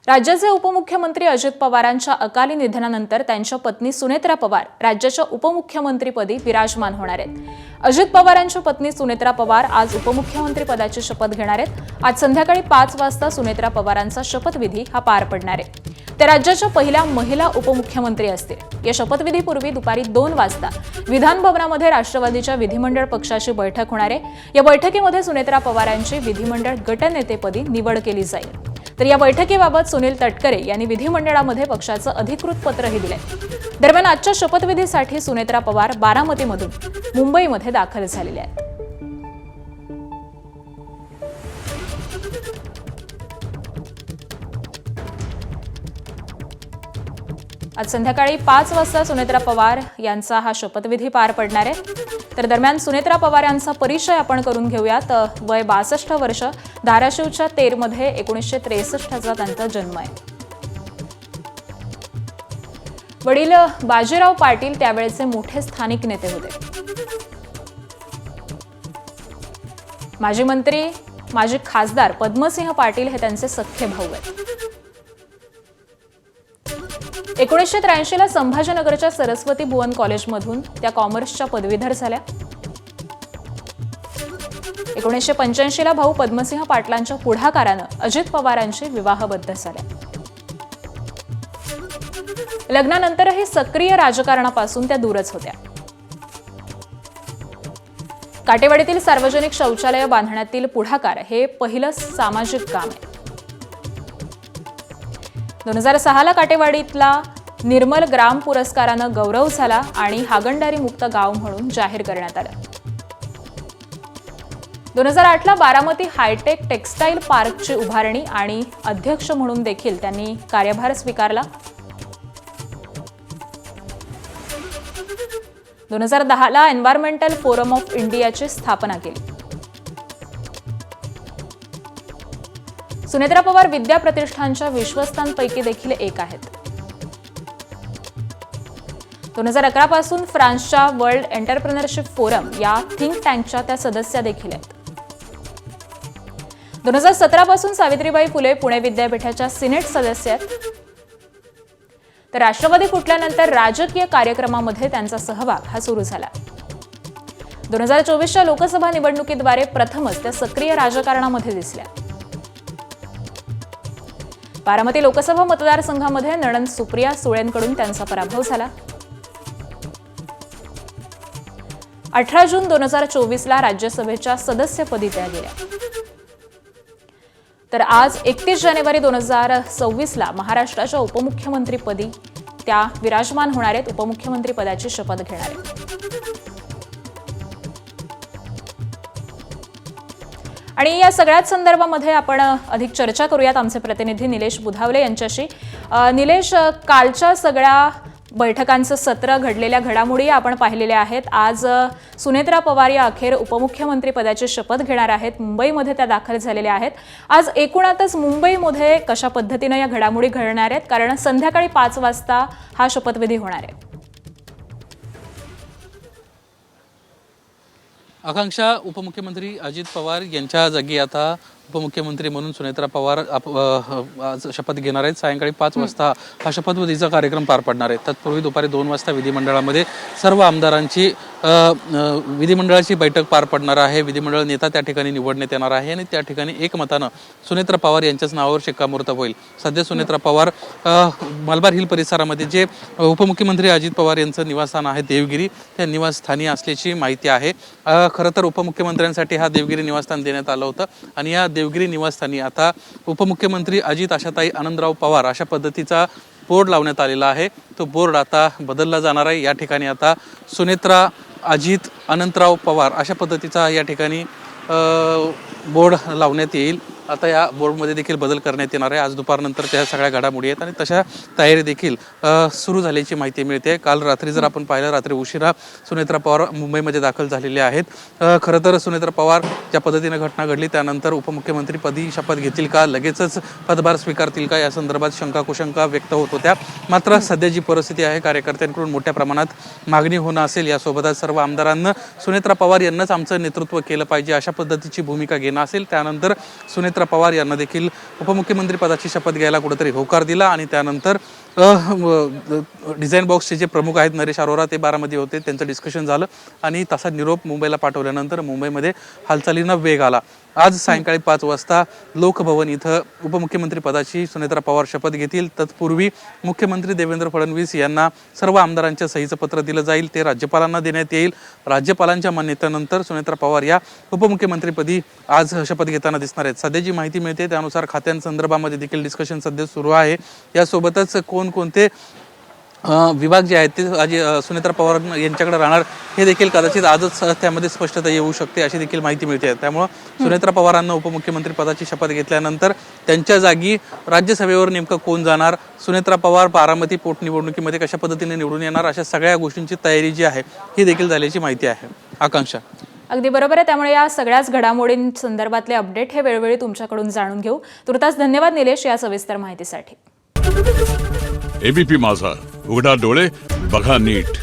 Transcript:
राज्याचे उपमुख्यमंत्री अजित पवारांच्या अकाली निधनानंतर त्यांच्या पत्नी सुनेत्रा पवार राज्याच्या उपमुख्यमंत्रीपदी विराजमान होणार आहेत। अजित पवारांच्या पत्नी सुनेत्रा पवार आज उपमुख्यमंत्री पदाची शपथ घेणार आहेत। आज संध्याकाळी 5 वाजता सुनेत्रा पवारांचा शपथविधी हा पार पडणार आहे। त्या राज्याच्या पहिल्या महिला उपमुख्यमंत्री असतील। या शपथविधीपूर्वी दुपारी 2 वाजता विधान भवनामध्ये राष्ट्रवादीच्या विधिमंडळ पक्षाची बैठक होणार आहे। या बैठकीमध्ये सुनेत्रा पवारांची विधिमंडळ गटनेतेपदी निवड केली जाईल। तर या बैठकीबाबत सुनील तटकरे यांनी विधिमंडळामध्ये पक्षाचं अधिकृत पत्रही दिलंय। दरम्यान आजच्या शपथविधीसाठी सुनेत्रा पवार बारामतीमधून मुंबईमध्ये दाखल झालेल्या आहेत। आज संध्याकाळी 5 वाजता सुनेत्रा पवार यांचा हा शपथविधी पार पडणार आहे। तर दरम्यान सुनेत्रा पवार यांचा परिचय आपण करून घेऊयात। वय 62 वर्ष, धाराशिवच्या तेरमध्ये 1963 त्यांचा जन्म आहे। वडील बाजीराव पाटील त्यावेळेचे मोठे स्थानिक नेते होते। माजी मंत्री, माजी खासदार पद्मसिंह पाटील हे त्यांचे सख्खे भाऊ आहेत। 1983 ला संभाजीनगरच्या सरस्वती भुवन कॉलेजमधून त्या कॉमर्सच्या पदवीधर झाल्या। 1985 ला भाऊ पद्मसिंह पाटलांच्या पुढाकारानं अजित पवारांशी विवाहबद्ध झाल्या। लग्नानंतरही सक्रिय राजकारणापासून त्या दूरच होत्या। काटेवाडीतील सार्वजनिक शौचालय बांधण्यातील पुढाकार हे पहिलं सामाजिक काम आहे। 2006 ला काटेवाडीतला निर्मल ग्राम पुरस्कारानं गौरव झाला आणि हागणदारी मुक्त गाव म्हणून जाहीर करण्यात आलं। 2008 ला बारामती हायटेक टेक्सटाईल पार्कची उभारणी आणि अध्यक्ष म्हणून देखील त्यांनी कार्यभार स्वीकारला। 2010 ला एन्व्हायरमेंटल फोरम ऑफ इंडियाची स्थापना केली। सुनेत्रा पवार विद्या प्रतिष्ठानच्या विश्वस्तांपैकी देखील एक आहेत। 2011 पासून फ्रान्सच्या वर्ल्ड एंटरप्रेन्योरशिप फोरम या थिंक टँकच्या त्या सदस्य देखील आहेत। 2017 पासून सावित्रीबाई फुले पुणे विद्यापीठाच्या सिनेट सदस्य आहेत। तर राष्ट्रवादी फुटल्यानंतर राजकीय कार्यक्रमामध्ये त्यांचा सहभाग हा सुरू झाला। 2024च्या लोकसभा निवडणुकीद्वारे प्रथमच त्या सक्रिय राजकारणामध्ये दिसल्या। बारामती लोकसभा मतदारसंघामध्ये नणंद सुप्रिया सुळेंकडून त्यांचा पराभव झाला। 18 जून 2024 ला राज्यसभेच्या सदस्यपदी त्या गेल्या। तर आज 31 जानेवारी 2026 ला महाराष्ट्राच्या उपमुख्यमंत्रीपदी त्या विराजमान होणार आहेत। उपमुख्यमंत्री पदाची शपथ घेणार आहेत। आणि या सगळ्याच संदर्भामध्ये आपण अधिक चर्चा करूयात आमचे प्रतिनिधी निलेश बुधावले यांच्याशी। निलेश, कालच्या सगळ्या बैठकांचं सत्र, घडलेल्या घडामोडी आपण पाहिलेल्या आहेत। आज सुनेत्रा पवार या अखेर उपमुख्यमंत्री पदाची शपथ घेणार आहेत। मुंबईमध्ये त्या दाखल झालेल्या आहेत। आज एकूणातच मुंबईमध्ये कशा पद्धतीने या घडामोडी घडणार आहेत, कारण संध्याकाळी 5 वाजता हा शपथविधी होणार आहे। आकांक्षा, उपमुख्यमंत्री अजित पवार यांच्या जागी आता उपमुख्यमंत्री म्हणून सुनेत्रा पवार आज शपथ घेणार आहेत। सायंकाळी 5 वाजता हा शपथविधीचा कार्यक्रम पार पडणार आहे। तत्पूर्वी दुपारी 2 वाजता विधिमंडळामध्ये सर्व आमदारांची विधिमंडळाची बैठक पार पडणार आहे। विधिमंडळ नेता त्या ठिकाणी निवडण्यात येणार आहे आणि त्या ठिकाणी एकमतानं सुनेत्रा पवार यांच्याच नावावर शिक्कामोर्तब होईल। सध्या सुनेत्रा पवार मलबार हिल परिसरामध्ये जे उपमुख्यमंत्री अजित पवार यांचं निवासस्थान आहे देवगिरी, त्या निवासस्थानी असल्याची माहिती आहे। खरं तर उपमुख्यमंत्र्यांसाठी हा देवगिरी निवासस्थान देण्यात आलं होतं आणि या देवगिरी निवासस्थानी आता उपमुख्यमंत्री अजित आशाताई आनंदराव पवार अशा पद्धतीचा बोर्ड लावण्यात आलेला आहे। तो बोर्ड आता बदलला जाणार आहे। या ठिकाणी आता सुनेत्रा अजित अनंतराव पवार अशा पद्धतीचा या ठिकाणी बोर्ड लावण्यात येईल। आता या बोर्डमध्ये देखील बदल करण्यात येणार आहे। आज दुपारनंतर त्या सगळ्या घडामोडी आहेत आणि तशा तयारी देखील सुरू झाल्याची माहिती मिळते। काल रात्री जर आपण पाहिलं, रात्री उशिरा सुनेत्रा पवार मुंबईमध्ये दाखल झालेले आहेत। खरं तर सुनेत्रा पवार ज्या पद्धतीने घटना घडली त्यानंतर उपमुख्यमंत्रीपदी शपथ घेतील का, लगेचच पदभार स्वीकारतील का, या संदर्भात शंका कुशंका व्यक्त होत होत्या। मात्र सध्या जी परिस्थिती आहे, कार्यकर्त्यांकडून मोठ्या प्रमाणात मागणी होणं असेल, यासोबतच सर्व आमदारांना सुनेत्रा पवार यांनाच आमचं नेतृत्व केलं पाहिजे अशा पद्धतीची भूमिका घेणं असेल, त्यानंतर सुनेत्रा सुनेत्रा पवार यांना देखील उपमुख्यमंत्री पदाची शपथ घ्यायला कुठेतरी होकार दिला आणि त्यानंतर डिझाईन बॉक्सचे जे प्रमुख आहेत नरेश अरोरा ते बारामध्ये होते, त्यांचं डिस्कशन झालं आणि तसा निरोप मुंबईला पाठवल्यानंतर मुंबईमध्ये हालचालींना वेग आला. आज सायंकाळी 5 वाजता लोकभवन इथं उपमुख्यमंत्री पदाची सुनेत्रा पवार शपथ घेतील. तत्पूर्वी मुख्यमंत्री देवेंद्र फडणवीस यांना सर्व आमदारांच्या सहीचं पत्र दिलं जाईल, ते राज्यपालांना देण्यात येईल. राज्यपालांच्या मान्यतेनंतर सुनेत्रा पवार या उपमुख्यमंत्रीपदी आज शपथ घेताना दिसणार आहेत. सध्या जी माहिती मिळते त्यानुसार खात्यांसंदर्भामध्ये देखील डिस्कशन सध्या सुरू आहे. यासोबतच कोणकोणते विभाग जे आहेत ते आज सुनेत्रा पवार यांच्याकडे राहणार हे देखील कदाचित आजच त्यामध्ये स्पष्टता येऊ शकते अशी देखील माहिती मिळते. त्यामुळं सुनेत्रा पवारांना उपमुख्यमंत्री पदाची शपथ घेतल्यानंतर त्यांच्या जागी राज्यसभेवर नेमकं कोण जाणार, सुनेत्रा पवार बारामती पोटनिवडणुकीमध्ये कशा पद्धतीने निवडून येणार, अशा सगळ्या गोष्टींची तयारी जी आहे ही देखील झाल्याची माहिती आहे. आकांक्षा. अगदी बरोबर आहे. त्यामुळे या सगळ्याच घडामोडींसंदर्भातले अपडेट हे वेळोवेळी तुमच्याकडून जाणून घेऊ. तुर्तास धन्यवाद निलेश या सविस्तर माहितीसाठी. एबीपी माझा, उघडा डोळे बघा नीट.